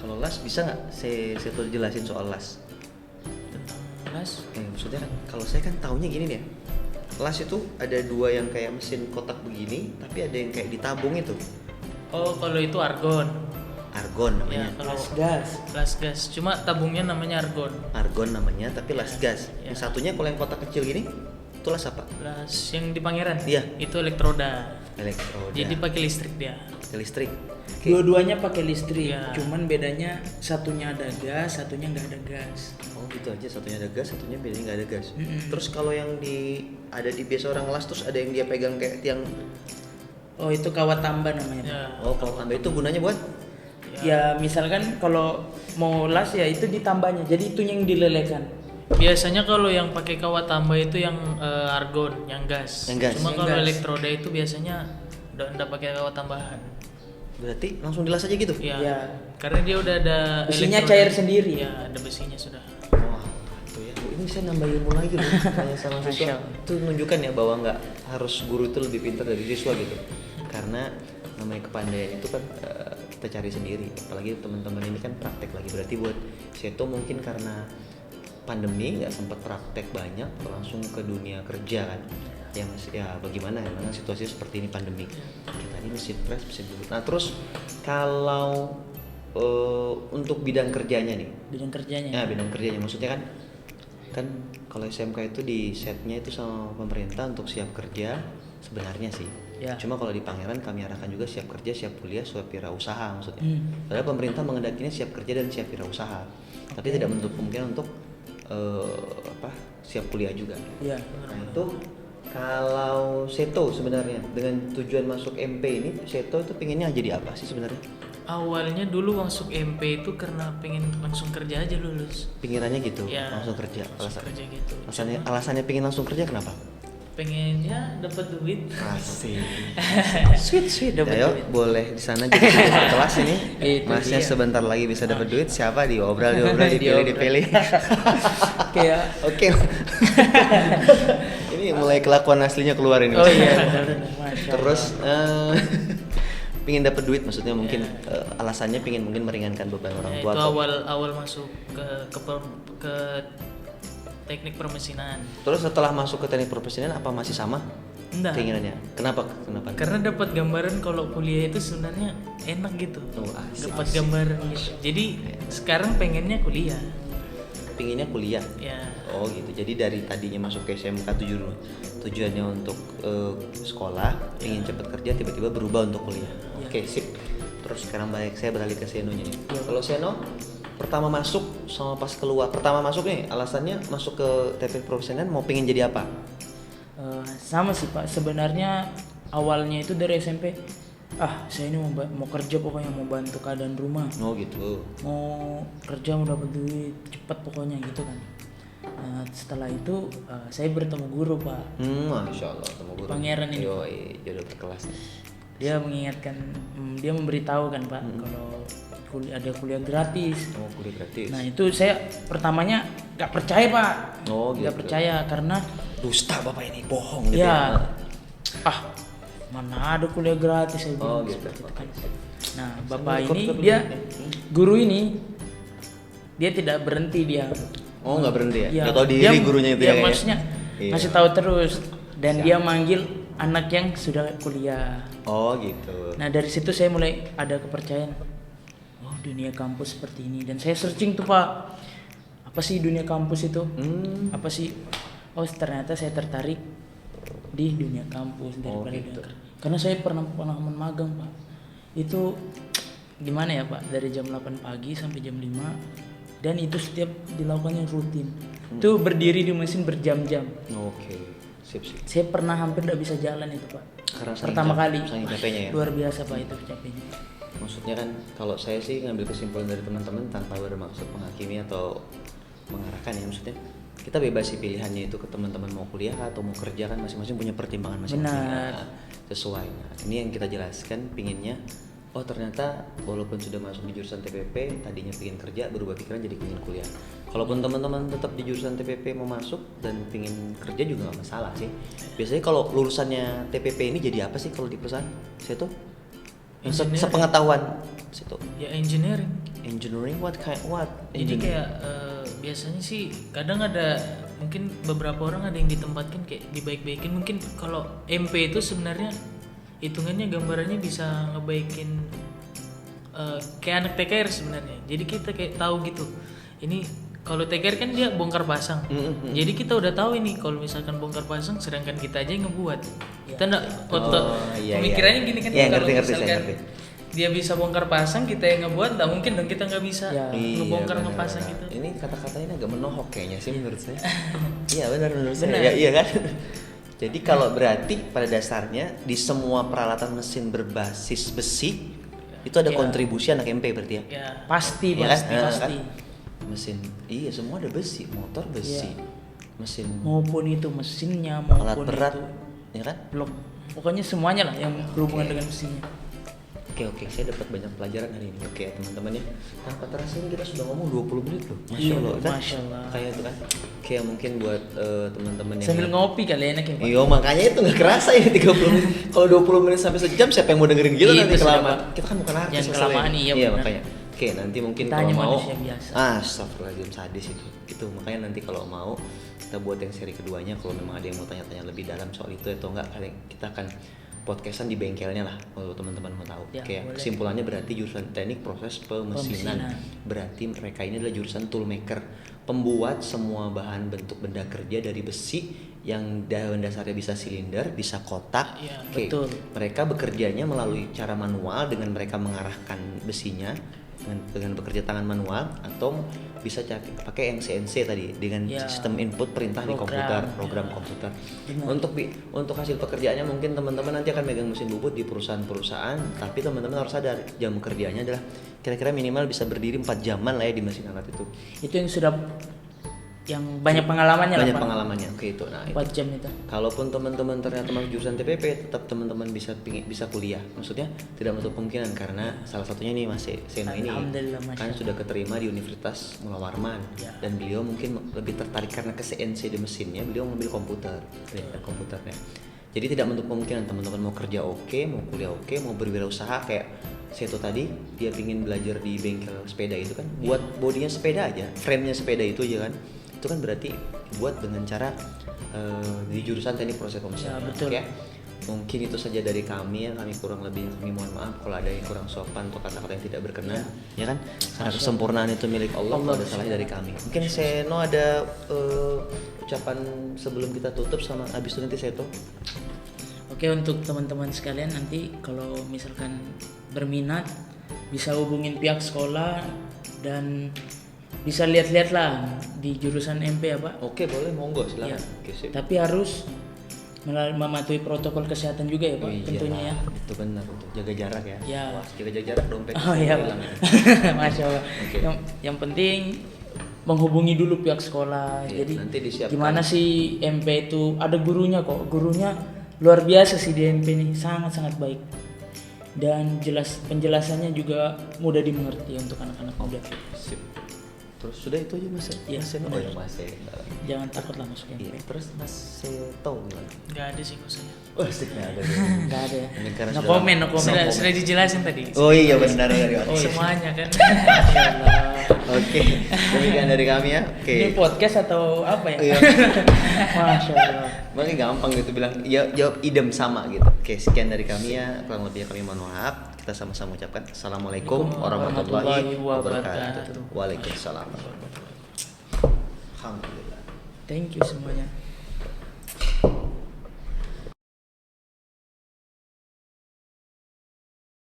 Kalau las bisa nggak saya tuh jelasin soal las? Tentang las. Maksudnya kan kalau saya kan taunya gini nih ya. Las itu ada dua yang kayak mesin kotak begini, tapi ada yang kayak ditabung itu. Oh, kalau itu argon. Argon namanya. Ya, kalau gas. las gas. Cuma tabungnya namanya argon. Argon namanya, tapi las gas. Ya. Yang satunya kalau yang kotak kecil gini, itu las apa? Las yang di Pangeran. Iya. Itu elektroda. Elektroda. Jadi pakai listrik dia. Pakai listrik. Oke. Dua-duanya pakai listrik, Iya. cuman bedanya satunya ada gas, satunya nggak ada gas. Oh gitu aja, satunya ada gas, satunya bedanya nggak ada gas. Mm-mm. Terus kalau yang ada di biasa orang las, terus ada yang dia pegang kayak tiang. Oh itu kawat tambah namanya. Pak. Ya. Oh kalau tambah itu gunanya buat? Ya misalkan kalau mau las ya itu ditambahnya, jadi itu yang dilelekan. Biasanya kalau yang pakai kawat tambah itu yang argon, yang gas. Yang gas. Cuma Yang kalau gas. elektroda itu biasanya udah pakai kawat tambahan. Berarti langsung dilas aja gitu? Ya. Ya. Karena dia udah ada Besinya elektroda. cair sendiri. Ya, ada besinya sudah. Wah, itu ya. Ini saya nambah ilmu lagi loh. Tanya sama siswa. Itu menunjukkan ya bahwa nggak harus guru itu lebih pintar dari siswa gitu. Karena namanya kepandaian itu kan kita cari sendiri. Apalagi teman-teman ini kan praktek lagi. Berarti buat Seto mungkin karena pandemi nggak sempat praktek banyak, langsung ke dunia kerja kan. Yang ya bagaimana ya, memang situasi seperti ini pandemi. Tadi mesin press, mesin jemput. Nah terus kalau untuk bidang kerjanya nih, Bidang kerjanya. ya bidang kerjanya maksudnya kan kalau SMK itu di setnya itu sama pemerintah untuk siap kerja sebenarnya sih. Ya. Cuma kalau di Pangeran kami arahkan juga siap kerja, siap kuliah, siap wirausaha maksudnya. Hmm. Padahal pemerintah mengendakinya siap kerja dan siap wirausaha, tapi tidak menutup kemungkinan untuk siap kuliah juga. Iya. Nah itu kalau Seto sebenarnya dengan tujuan masuk MP ini, Seto itu pinginnya jadi apa sih sebenarnya? Awalnya dulu masuk MP itu karena pengen langsung kerja aja lulus. Pingirannya gitu, Ya, langsung kerja. langsung kerja gitu. Alasannya pingin langsung kerja kenapa? Pengennya dapat duit. Asik. Sweet dapat Ayo duit. boleh di sana jadi ketua kelas ini. Itu Masnya dia. sebentar lagi bisa dapat duit. Siapa diobrol, Diobrol. dipilih. Kayak Oke. Ini mulai kelakuan aslinya keluar ini. oh iya benar. Masya Terus Allah. pingin dapat duit maksudnya mungkin alasannya pingin mungkin meringankan beban orang Ya, tua. itu atau- awal masuk ke teknik permesinan. Terus setelah masuk ke teknik profesional apa masih sama Enggak. keinginannya? Kenapa? Karena dapat gambaran kalau kuliah itu sebenarnya enak gitu. Oh, asik. Dapat gambaran gitu. Jadi sekarang pengennya kuliah. Pinginnya kuliah. Ya. Oh gitu. Jadi dari tadinya masuk ke SMK tujuannya untuk sekolah, ingin cepat kerja, tiba-tiba berubah untuk kuliah. Oke, sip. Terus sekarang saya beralih ke Senonya nih. Kalau Seno pertama masuk sama pas keluar, pertama masuk nih alasannya masuk ke teknik profesional mau pengen jadi apa? Sama sih Pak, sebenarnya awalnya itu dari SMP. Saya ini mau kerja pokoknya, mau bantu keadaan rumah, Oh gitu. mau kerja mau dapat duit cepat pokoknya gitu kan. Setelah itu saya bertemu guru Pak. Masya Allah, temu guru. Pangeran ini. Yoi, jodoh berkelas. Dia mengingatkan, dia memberitahu kan Pak kalau ada kuliah gratis. Oh kuliah gratis. Nah itu saya pertamanya nggak percaya Pak, Oh, nggak gitu. percaya karena Dusta bapak ini, bohong gitu ya mana ada kuliah gratis saya Oh bilang gitu. seperti itu kan. Nah bapak Ikut ini dulu. dia guru ini dia tidak berhenti dia. Oh nggak berhenti ya? Ya, Nggak tahu diri dia- gurunya itu dia ya? kayaknya? maksudnya Iya. ngasih tahu terus dan Siap. dia manggil anak yang sudah kuliah. Oh gitu. Nah dari situ saya mulai ada kepercayaan. Oh dunia kampus seperti ini dan saya searching tuh Pak. Apa sih dunia kampus itu? Apa sih? Oh ternyata saya tertarik di dunia kampus daripada gitu. dunia kerja. Karena saya pernah pengalaman magang Pak. Itu gimana ya Pak? Dari jam 8 pagi sampai jam 5 dan itu setiap dilakukannya rutin. Itu berdiri di mesin berjam-jam. Oke. Sip. Saya pernah hampir tidak bisa jalan itu Pak. Karena saking Pertama kali. saking capeknya ya. Luar biasa Pak itu capeknya. Maksudnya kan kalau saya sih ngambil kesimpulan dari teman-teman tanpa bermaksud menghakimi atau mengarahkan ya, maksudnya kita bebas sih pilihannya itu ke teman-teman mau kuliah atau mau kerja kan masing-masing punya pertimbangan masing-masing. Benar. Nah, sesuai. Nah, ini yang kita jelaskan pinginnya oh ternyata walaupun sudah masuk di jurusan TPP tadinya pingin kerja berubah pikiran jadi pingin kuliah. Kalaupun teman-teman tetap di jurusan TPP mau masuk dan pingin kerja juga nggak masalah sih. Biasanya kalau lulusannya TPP ini jadi apa sih kalau di perusahaan? Saya tuh Engineering. sepengetahuan situ. Ya engineering. Engineering what? Jadi kayak biasanya sih kadang ada mungkin beberapa orang ada yang ditempatkan kayak dibaik-baikin. Mungkin kalau MP itu sebenarnya hitungannya gambarannya bisa ngebaikin kayak anak TKR sebenarnya. Jadi kita kayak tahu gitu. Ini kalau TKR kan dia bongkar pasang. Jadi kita udah tahu ini kalau misalkan bongkar pasang sedangkan kita aja yang ngebuat. Kita enggak pemikirannya gini kan kalau misalkan dia bisa bongkar pasang kita yang ngebuat, nggak mungkin dong kita nggak bisa ngebongkar ngepasang gitu. Ini kata-kata ini agak menohok kayaknya sih menurut saya. Iya benar menurut saya. Iya kan. Jadi kalau berarti pada dasarnya di semua peralatan mesin berbasis besi itu ada kontribusi anak MP berarti ya? Ya. Pasti. Mesin, iya semua ada besi, motor besi, mesin maupun itu mesinnya maupun alat berat, itu ya kan? blok. Pokoknya semuanya lah yang berhubungan dengan mesinnya. Oke, saya dapat banyak pelajaran hari ini. Oke, teman-teman ya. Tanpa terasa ini kita sudah ngomong 20 menit loh. Masya Allah, kan? Masya Allah. Kayak itu kan. Kayak mungkin buat teman-teman yang Sambil ngopi kali enak ya, Pak. Iya, makanya itu nggak kerasa ini 30 menit. Kalau 20 menit sampai sejam siapa yang mau dengerin gila Itu nanti sudah, kelamaan. Pak. Kita kan bukan artis. Jangan kelamaan, iya benar. makanya. Oke, nanti mungkin Kita kalau hanya mau manusia biasa. Astagfirullahaladzim, sadis itu. Itu makanya nanti kalau mau kita buat yang seri keduanya kalau memang ada yang mau tanya-tanya lebih dalam soal itu atau enggak, kita akan podcastan di bengkelnya lah kalau teman-teman mau tahu. Ya, Kayak boleh. kesimpulannya berarti jurusan teknik proses pemesinan. Berarti mereka ini adalah jurusan toolmaker, pembuat semua bahan bentuk benda kerja dari besi yang dasarnya bisa silinder, bisa kotak. Ya, Oke, betul. mereka bekerjanya melalui cara manual dengan mereka mengarahkan besinya dengan bekerja tangan manual, atau bisa pakai yang CNC tadi dengan sistem input perintah di komputer, program komputer. Untuk hasil pekerjaannya mungkin teman-teman nanti akan megang mesin bubut di perusahaan-perusahaan, tapi teman-teman harus sadar jam kerjanya adalah kira-kira minimal bisa berdiri 4 jaman lah ya di mesin alat itu. Itu yang sudah yang banyak pengalamannya lah, Banyak Pak. pengalamannya. Oke, itu. Nah, 4 jam itu. kalaupun teman-teman ternyata masuk jurusan TPP, tetap teman-teman bisa kuliah. Maksudnya tidak menutup kemungkinan karena salah satunya nih Mas Seno ini Alhamdulillah, kan sudah keterima di Universitas Mula Warman dan beliau mungkin lebih tertarik karena ke CNC di mesinnya, beliau mengambil komputernya. Jadi tidak menutup kemungkinan teman-teman mau kerja oke, mau kuliah oke, mau berwirausaha kayak Seto tadi, dia pingin belajar di bengkel sepeda itu kan, buat bodinya sepeda aja, frame-nya sepeda itu aja kan. Itu kan berarti buat dengan cara di jurusan teknik proses pemesinan. Ya, betul. Oke? Mungkin itu saja dari kami ya, kami kurang lebih kami mohon maaf kalau ada yang kurang sopan atau kata-kata yang tidak berkenan, ya kan? Karena kesempurnaan itu milik Allah, kalau ada salah dari kami. Mungkin Seno ada ucapan sebelum kita tutup sama habis itu nanti Seto. Oke, untuk teman-teman sekalian nanti kalau misalkan berminat bisa hubungin pihak sekolah dan bisa lihat-lihat lah di jurusan MP ya, Pak. Oke, boleh, monggo silakan. Ya. Oke, sip. Tapi harus mematuhi protokol kesehatan juga ya, Pak, tentunya ya. Itu benar, untuk jaga jarak ya. Ya. Wah, jaga jarak dompet. Oh iya, hilang. Masya Allah. Oke. Yang penting menghubungi dulu pihak sekolah. Iya, Jadi nanti disiapkan. gimana sih MP itu, ada gurunya kok. Gurunya luar biasa sih di MP ini, sangat-sangat baik. Dan penjelasannya juga mudah dimengerti untuk anak-anak muda. Sip. Terus sudah itu aja Mas. Iya, Mas Seno. Oh benar. ya Mas. Jangan takut lah masuk MP. Iya, terus Mas Seto gimana? Nggak ada sih kok saya. Oh, asik nggak ada. Nggak ada ya. Mungkin karena No sudah comment, no comment. Sudah dijelasin tadi. Oh iya benar dari Oh, iya. Semuanya kan. Masya Allah. Oke, demikian dari kami ya. Oke. Ini podcast atau apa ya? Iya. Masya Allah. Makanya gampang gitu bilang ya, jawab idem sama gitu. Oke, sekian dari kami ya. Kurang lebihnya kami mohon maaf. Kita sama-sama ucapkan Assalamualaikum warahmatullahi wabarakatuh. Waalaikumsalam warahmatullahi wabarakatuh. Alhamdulillah. Thank you semuanya.